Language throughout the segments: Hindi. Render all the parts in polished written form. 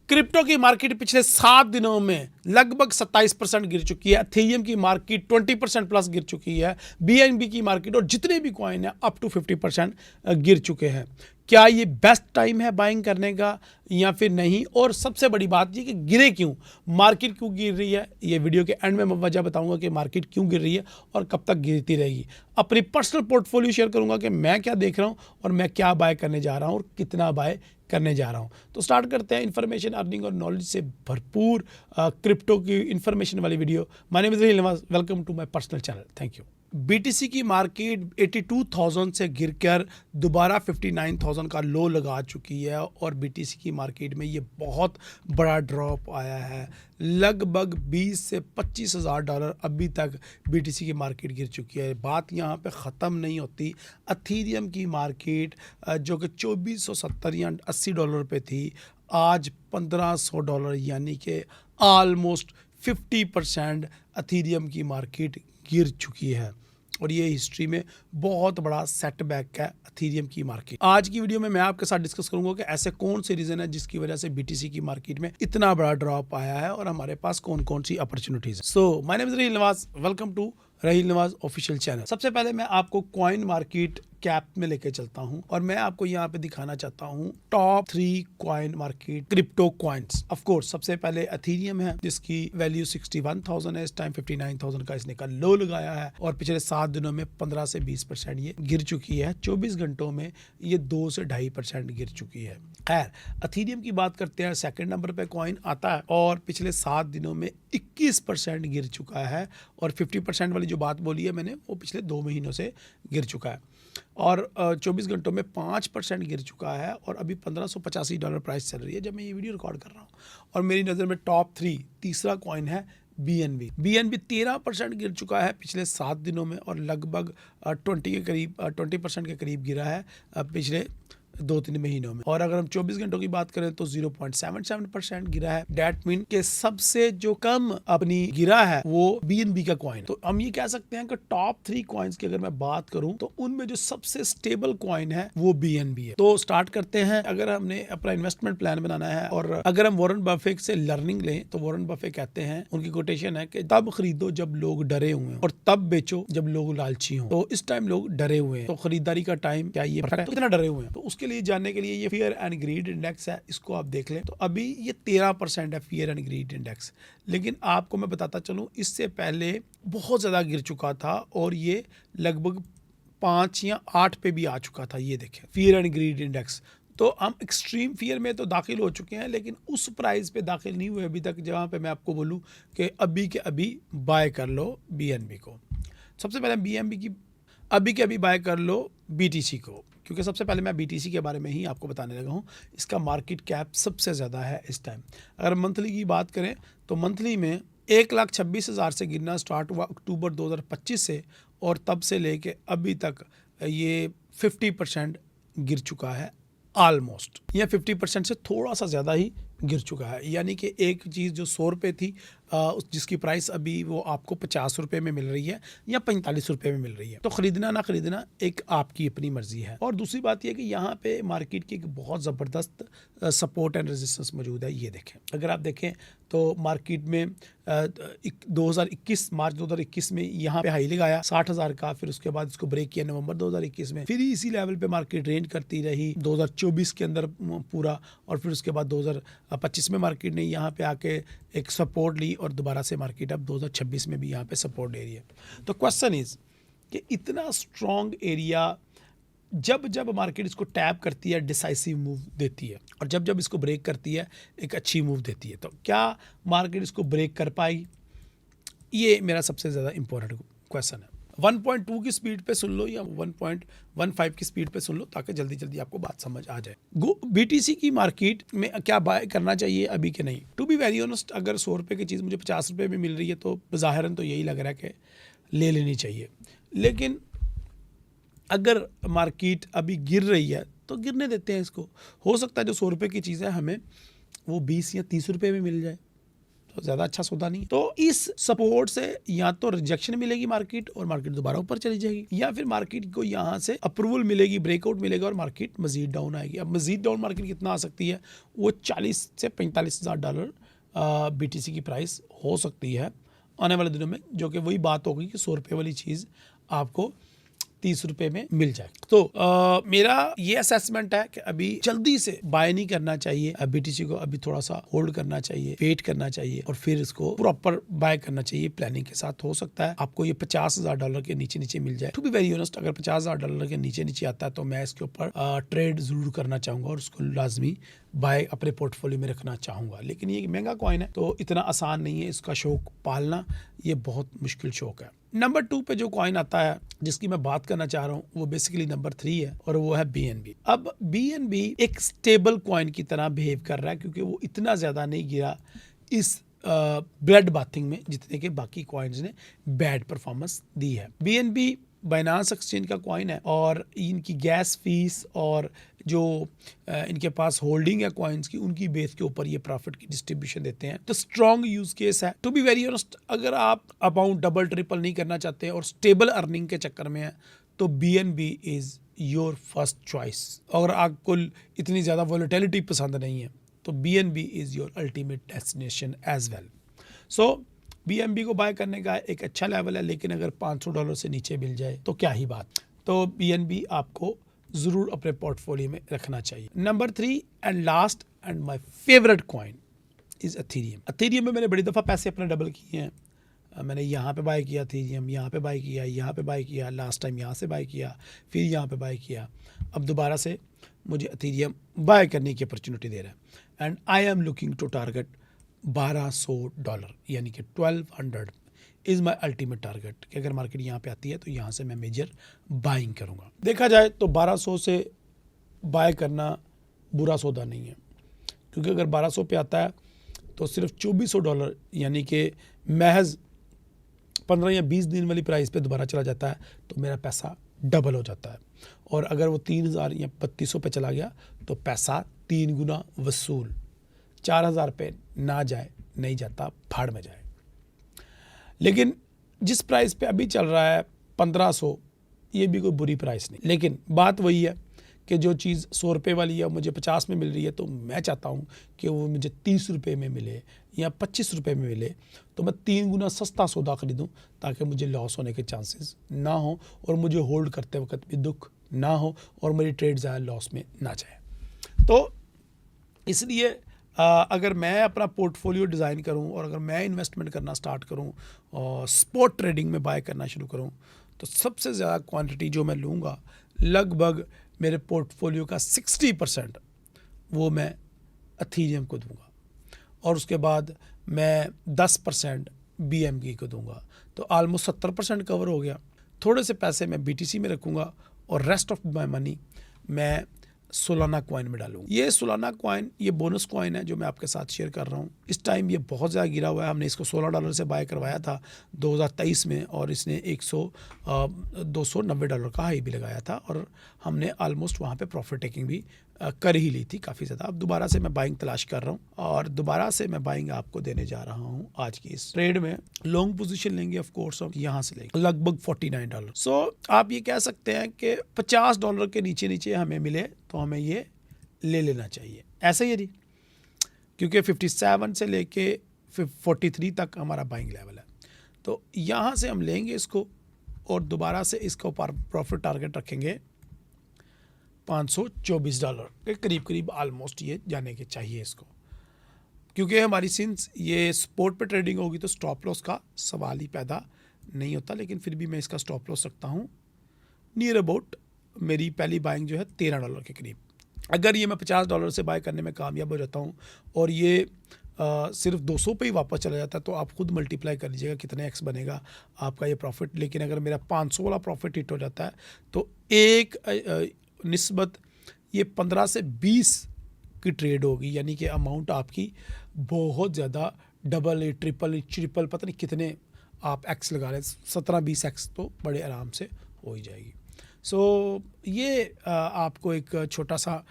क्रिप्टो की मार्केट पिछले 7 दिनों में लगभग 27% गिर चुकी है। एथेरियम की मार्केट 20% प्लस गिर चुकी है। बीएनबी की मार्केट और जितने भी कॉइन है अप टू 50% गिर चुके हैं। क्या ये बेस्ट टाइम है बाइंग करने का या फिर नहीं? और सबसे बड़ी बात ये कि गिरे क्यों, मार्केट क्यों गिर रही है, ये वीडियो के एंड में मैं वजह बताऊंगा कि मार्केट क्यों गिर रही है और कब तक गिरती रहेगी। अपनी पर्सनल पोर्टफोलियो शेयर करूंगा कि मैं क्या देख रहा हूं और मैं क्या बाय करने जा रहा हूं और कितना बाय करने जा रहा हूं। तो स्टार्ट करते हैं इन्फॉर्मेशन, अर्निंग और नॉलेज से भरपूर क्रिप्टो की इन्फॉर्मेशन वाली video. My name is Rahil Nawaz, welcome to my personal channel, thank you. BTC की मार्केट 82,000 से गिरकर दोबारा 59,000 का लो लगा चुकी है और बीटीसी की मार्केट में ये बहुत बड़ा ड्रॉप आया है। लगभग 20 से 25,000 डॉलर अभी तक बीटीसी की मार्केट गिर चुकी है। बात यहाँ पे ख़त्म नहीं होती। एथेरियम की मार्केट जो कि 2470 या 80 डॉलर पे थी, आज 1500 डॉलर यानी कि ऑलमोस्ट 50% एथेरियम की मार्केट गिर चुकी है और ये हिस्ट्री में बहुत बड़ा सेटबैक है एथेरियम की मार्केट। आज की वीडियो में मैं आपके साथ डिस्कस करूंगा कि ऐसे कौन से रीजन है जिसकी वजह से बीटीसी की मार्केट में इतना बड़ा ड्रॉप आया है और हमारे पास कौन कौन सी अपॉर्चुनिटीज है। So my name is Rahil Nawaz, welcome to Rahil Nawaz official channel. सबसे पहले मैं आपको कॉइन मार्केट कैप में लेके चलता हूं और मैं आपको यहाँ पे दिखाना चाहता हूं top 3 coin market crypto coins. Of course सबसे पहले एथेरियम है जिसकी वैल्यू 61,000 है, इस टाइम 59,000 का इसने का लो लगाया है और पिछले 7 दिनों में 15 से 20% ये गिर चुकी है। 24 घंटों में ये 2 से 2.5% गिर चुकी है। खैर, एथेरियम की बात करते हैं, सेकंड नंबर पे कॉइन आता है और पिछले 7 दिनों में 21% गिर चुका है और 50% वाली जो बात बोली है मैंने वो पिछले 2 महीनों से गिर चुका है और 24 घंटों में 5% गिर चुका है और अभी 1585 डॉलर प्राइस चल रही है जब मैं ये वीडियो रिकॉर्ड कर रहा हूँ। और मेरी नज़र में टॉप 3 तीसरा कॉइन है बीएनबी। बीएनबी 13% गिर चुका है पिछले 7 दिनों में और लगभग 20% के करीब गिरा है पिछले 2-3 महीनों में। और अगर हम 24 घंटों की बात करें तो 0.77% गिरा है। डेट मीन के सबसे जो कम अपनी गिरा है वो बीएनबी का कॉइन। तो हम ये कह सकते हैं कि टॉप 3 कॉइन्स की अगर मैं बात करूं तो उनमें जो सबसे स्टेबल कॉइन है वो बीएनबी है। तो स्टार्ट करते हैं। अगर हमने अपना इन्वेस्टमेंट प्लान बनाना है और अगर हम वॉरेन बफेट से लर्निंग लें तो वॉरेन बफेट कहते हैं, उनकी कोटेशन है कि तब खरीदो जब लोग डरे हुए हैं और तब बेचो जब लोग लालची हों। तो इस टाइम लोग डरे हुए हैं तो खरीदारी का टाइम क्या ये है? तो कितना डरे हुए हैं तो उसके लिए जानने के लिए ये फियर एंड ग्रीड इंडेक्स है, इसको आप देख लें। तो अभी ये 13% है फियर एंड ग्रीड इंडेक्स, लेकिन आपको मैं बताता चलूं इससे पहले बहुत ज़्यादा गिर चुका था और ये लगभग 5 या 8 पे भी आ चुका था। ये देखें फियर एंड ग्रीड इंडेक्स। तो हम एक्सट्रीम फियर में तो दाखिल हो चुके हैं लेकिन उस प्राइस पे दाखिल नहीं हुए अभी तक जहाँ पे मैं आपको बोलूँ कि अभी के अभी बाय कर लो बीएनबी को। सबसे पहले बीएनबी की अभी के अभी बाय कर लो बीटीसी को, क्योंकि सबसे पहले मैं बीटीसी के बारे में ही आपको बताने लगा हूँ। इसका मार्केट कैप सबसे ज़्यादा है इस टाइम। अगर मंथली की बात करें तो मंथली में 1,26,000 से गिरना स्टार्ट हुआ अक्टूबर 2025 से और तब से लेके अभी तक ये 50% गिर चुका है ऑलमोस्ट, या 50% से थोड़ा सा ज़्यादा ही गिर चुका है। यानी कि एक चीज़ जो 100 रुपये थी जिसकी प्राइस अभी वो आपको 50 रुपये में मिल रही है या 45 रुपये में मिल रही है। तो ख़रीदना ना ख़रीदना एक आपकी अपनी मर्जी है। और दूसरी बात यह कि यहाँ पे मार्केट की एक बहुत ज़बरदस्त सपोर्ट एंड रेजिस्टेंस मौजूद है। ये देखें, अगर आप देखें तो मार्केट में 2021 मार्च 2021 में यहाँ पे हाई लगाया 60,000 का, फिर उसके बाद इसको ब्रेक किया नवंबर 2021 में, फिर इसी लेवल पे मार्केट रेंज करती रही 2024 के अंदर पूरा, और फिर उसके बाद 2025 में मार्केट ने यहाँ पे आके एक सपोर्ट ली और दोबारा से मार्केट अब 2026 में भी यहाँ पे सपोर्ट ले रही है। तो क्वेश्चन इज कि इतना स्ट्रॉन्ग एरिया जब जब मार्केट इसको टैप करती है डिसाइसिव मूव देती है और जब जब इसको ब्रेक करती है एक अच्छी मूव देती है। तो क्या मार्केट इसको ब्रेक कर पाएगी? ये मेरा सबसे ज़्यादा इंपॉर्टेंट क्वेश्चन है। 1.2 की स्पीड पे सुन लो या 1.15 की स्पीड पे सुन लो ताकि जल्दी जल्दी आपको बात समझ आ जाए। बीटीसी की मार्केट में क्या बाय करना चाहिए अभी के नहीं? टू बी वेरी ऑनेस्ट, अगर 100 रुपये की चीज़ मुझे 50 रुपये में मिल रही है तो ज़ाहिरन तो यही लग रहा है कि ले लेनी चाहिए। लेकिन अगर मार्केट अभी गिर रही है तो गिरने देते हैं इसको। हो सकता है जो 100 रुपये की चीज़ है हमें वो 20 या 30 रुपये में मिल जाए। तो ज़्यादा अच्छा सौदा नहीं। तो इस सपोर्ट से या तो रिजेक्शन मिलेगी मार्केट और मार्केट दोबारा ऊपर चली जाएगी, या फिर मार्केट को यहाँ से अप्रूवल मिलेगी, ब्रेकआउट मिलेगा और मार्केट मजीद डाउन आएगी। अब मजीद डाउन मार्केट कितना आ सकती है, वो 40 से 45 हज़ार डॉलर BTC की प्राइस हो सकती है आने वाले दिनों में, जो कि वही बात होगी कि 100 रुपये वाली चीज़ आपको 30 रुपये में मिल जाए। तो मेरा ये असेसमेंट है कि अभी जल्दी से बाय नहीं करना चाहिए, BTC को अभी थोड़ा सा होल्ड करना चाहिए, वेट करना चाहिए और फिर इसको प्रॉपर बाय करना चाहिए प्लानिंग के साथ। हो सकता है आपको ये 50,000 डॉलर के नीचे नीचे मिल जाए। टू बी वेरी ऑनेस्ट, अगर 50,000 डॉलर के नीचे नीचे आता है तो मैं इसके ऊपर ट्रेड जरूर करना चाहूंगा और उसको लाजमी बाय अपने पोर्टफोलियो में रखना चाहूंगा। लेकिन ये महंगा कॉइन है तो इतना आसान नहीं है इसका शौक पालना, ये बहुत मुश्किल शौक है। नंबर 2 पे जो कॉइन आता है जिसकी मैं बात करना चाह रहा हूँ वो बेसिकली नंबर 3 है और वो है BNB। अब BNB एक स्टेबल कॉइन की तरह बिहेव कर रहा है क्योंकि वो इतना ज़्यादा नहीं गिरा इस ब्लड बाथिंग में जितने के बाकी कॉइन्स ने बैड परफॉर्मेंस दी है। BNB बाइनांस एक्सचेंज का कॉइन है और इनकी गैस फीस और जो इनके पास होल्डिंग है कॉइन्स की, उनकी बेस के ऊपर ये प्रॉफिट की डिस्ट्रीब्यूशन देते हैं। तो स्ट्रॉन्ग यूज केस है। टू बी वेरी ऑनेस्ट, अगर आप अमाउंट डबल ट्रिपल नहीं करना चाहते और स्टेबल अर्निंग के चक्कर में है तो BNB is your first choice. अगर आपको इतनी ज़्यादा वॉलेटिलिटी पसंद नहीं है तो BNB is your ultimate destination as well. So BNB को बाय करने का एक अच्छा लेवल है, लेकिन अगर $500 से नीचे मिल जाए तो क्या ही बात। तो BNB आपको ज़रूर अपने पोर्टफोलियो में रखना चाहिए। Number 3 and last and my favourite coin is Ethereum. Ethereum में मैंने बड़ी दफ़ा पैसे अपने डबल किए हैं। मैंने यहाँ पे बाय किया एथेरियम, यहाँ पे बाय किया, यहाँ पे बाय किया, लास्ट टाइम यहाँ से बाय किया, फिर यहाँ पे बाय किया। अब दोबारा से मुझे एथेरियम बाय करने की अपॉर्चुनिटी दे रहा है and I am looking to target $1200, यानी कि 1200 इज़ माई अल्टीमेट टारगेट कि अगर मार्केट यहाँ पे आती है तो यहाँ से मैं मेजर बाइंग करूँगा। देखा जाए तो 1200 से बाय करना बुरा सौदा नहीं है, क्योंकि अगर 1200 पे आता है तो सिर्फ $2400 यानी कि महज 15 या 20 दिन वाली प्राइस पे दोबारा चला जाता है तो मेरा पैसा डबल हो जाता है। और अगर वो 3000 या 3200 पे चला गया तो पैसा 3 गुना वसूल। 4000 पे ना जाए, नहीं जाता, भाड़ में जाए। लेकिन जिस प्राइस पे अभी चल रहा है 1500, ये भी कोई बुरी प्राइस नहीं। लेकिन बात वही है कि जो चीज़ 100 रुपये वाली है मुझे 50 में मिल रही है, तो मैं चाहता हूँ कि वो मुझे 30 रुपये में मिले या 25 रुपये में मिले, तो मैं 3 गुना सस्ता सौदा खरीदूँ ताकि मुझे लॉस होने के चांसेस ना हो और मुझे होल्ड करते वक्त भी दुख ना हो और मेरी ट्रेड ज़्यादा लॉस में ना जाए। तो इसलिए अगर मैं अपना पोर्टफोलियो डिज़ाइन करूं और अगर मैं इन्वेस्टमेंट करना स्टार्ट करूं और स्पॉट ट्रेडिंग में बाय करना शुरू करूं तो सबसे ज़्यादा क्वांटिटी जो मैं लूँगा, लगभग मेरे पोर्टफोलियो का 60% वो मैं एथेरियम को दूंगा और उसके बाद मैं 10% BNB को दूंगा। तो ऑलमोस्ट 70% कवर हो गया। थोड़े से पैसे मैं BTC में रखूँगा और रेस्ट ऑफ माई मनी मैं सोलाना कॉइन में डालूंगा। ये सोलाना कॉइन, ये बोनस कॉइन है जो मैं आपके साथ शेयर कर रहा हूँ। इस टाइम ये बहुत ज़्यादा गिरा हुआ है। हमने इसको $16 से बाय करवाया था 2023 में और इसने $290 का हाई भी लगाया था और हमने ऑलमोस्ट वहाँ पे प्रॉफिट टेकिंग भी कर ही ली थी काफ़ी ज़्यादा। अब दोबारा से मैं बाइंग तलाश कर रहा हूँ और दोबारा से मैं बाइंग आपको देने जा रहा हूँ आज की इस ट्रेड में। लॉन्ग पोजीशन लेंगे ऑफ कोर्स, हम यहाँ से लेंगे लगभग $49। सो आप ये कह सकते हैं कि $50 के नीचे नीचे हमें मिले तो हमें ये ले लेना चाहिए। ऐसा ही है जी, क्योंकि 57 से लेके 43 तक हमारा बाइंग लेवल है। तो यहाँ से हम लेंगे इसको और दोबारा से इसका ऊपर प्रॉफिट टारगेट रखेंगे $524 के करीब ऑलमोस्ट ये जाने के चाहिए इसको, क्योंकि हमारी सिंस ये स्पोर्ट पे ट्रेडिंग होगी तो स्टॉप लॉस का सवाल ही पैदा नहीं होता। लेकिन फिर भी मैं इसका स्टॉप लॉस रखता हूँ नियर अबाउट, मेरी पहली बाइंग जो है $13 के करीब। अगर ये मैं $50 से बाय करने में कामयाब हो जाता हूँ और ये सिर्फ 200 पे ही वापस चला जाता है तो आप खुद मल्टीप्लाई कर लीजिएगा कितने एक्स बनेगा आपका ये प्रॉफिट। लेकिन अगर मेरा 500 वाला प्रॉफिट हिट हो जाता है तो एक निस्बत ये 15 से 20 की ट्रेड होगी, यानी कि अमाउंट आपकी बहुत ज़्यादा डबल ट्रिपल पता नहीं कितने आप एक्स लगा लें, 17-20 एक्स तो बड़े आराम से हो ही जाएगी। सो ये आपको एक छोटा सा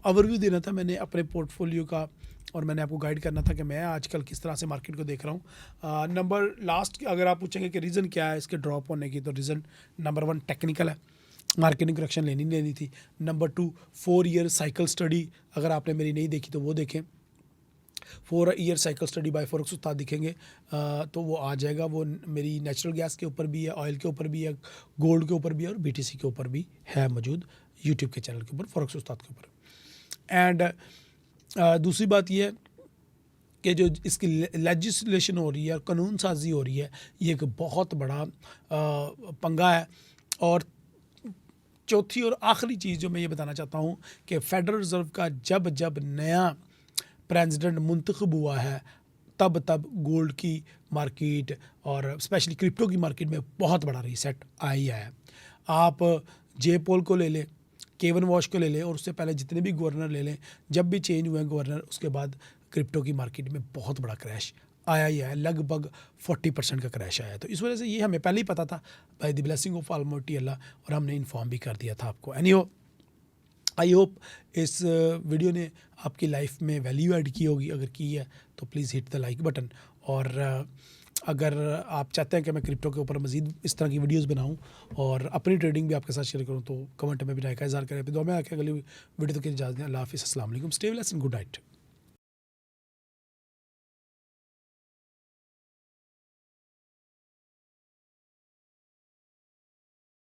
ओवरव्यू देना था मैंने अपने पोर्टफोलियो का और मैंने आपको गाइड करना था कि मैं आजकल किस तरह से मार्केट को देख रहा हूँ। नंबर लास्ट अगर आप पूछेंगे कि रीज़न क्या है इसके ड्रॉप होने की, तो रीज़न नंबर 1 टेक्निकल है, मार्केटिंग करेक्शन लेनी थी। नंबर 2 4 ईयर साइकिल स्टडी, अगर आपने मेरी नहीं देखी तो वो देखें, 4 year cycle study bye forex उस्ताद दिखेंगे तो वो आ जाएगा। वो मेरी नेचुरल गैस के ऊपर भी है, ऑयल के ऊपर भी है, गोल्ड के ऊपर भी है और BTC के ऊपर भी है मौजूद, यूट्यूब के चैनल के ऊपर फॉरेक्स उस्ताद के ऊपर। एंड दूसरी बात ये है कि जो इसकी लेजिस्लेशन हो रही है, कानून साजी हो रही है, ये एक बहुत बड़ा पंगा है। और चौथी और आखिरी चीज़ जो मैं ये बताना चाहता हूँ कि फेडरल रिज़र्व का जब जब नया प्रेसिडेंट मुंतखब हुआ है तब तब गोल्ड की मार्केट और स्पेशली क्रिप्टो की मार्केट में बहुत बड़ा रीसेट आया है। आप जे पोल को ले लें, केवन वॉश को ले लें और उससे पहले जितने भी गवर्नर ले लें, जब भी चेंज हुए गवर्नर उसके बाद क्रिप्टो की मार्केट में बहुत बड़ा क्रैश आया ही है, लगभग 40% का क्रैश आया। तो इस वजह से ये हमें पहले ही पता था by the blessing of almighty Allah, और हमने इन्फॉर्म भी कर दिया था आपको। एनीहो, आई होप इस वीडियो ने आपकी लाइफ में वैल्यू ऐड की होगी, अगर की है तो please hit the like button. और अगर आप चाहते हैं कि मैं क्रिप्टो के ऊपर मज़ीद इस तरह की वीडियोस बनाऊं और अपनी ट्रेडिंग भी आपके साथ शेयर करूं, तो कमेंट में भी राय का इज़हार करें। दुआ में आके अगली वीडियो तक की इजाज़त दें। अल्लाह हाफ़िज़, अस्सलाम वालेकुम, stay blessed and good night.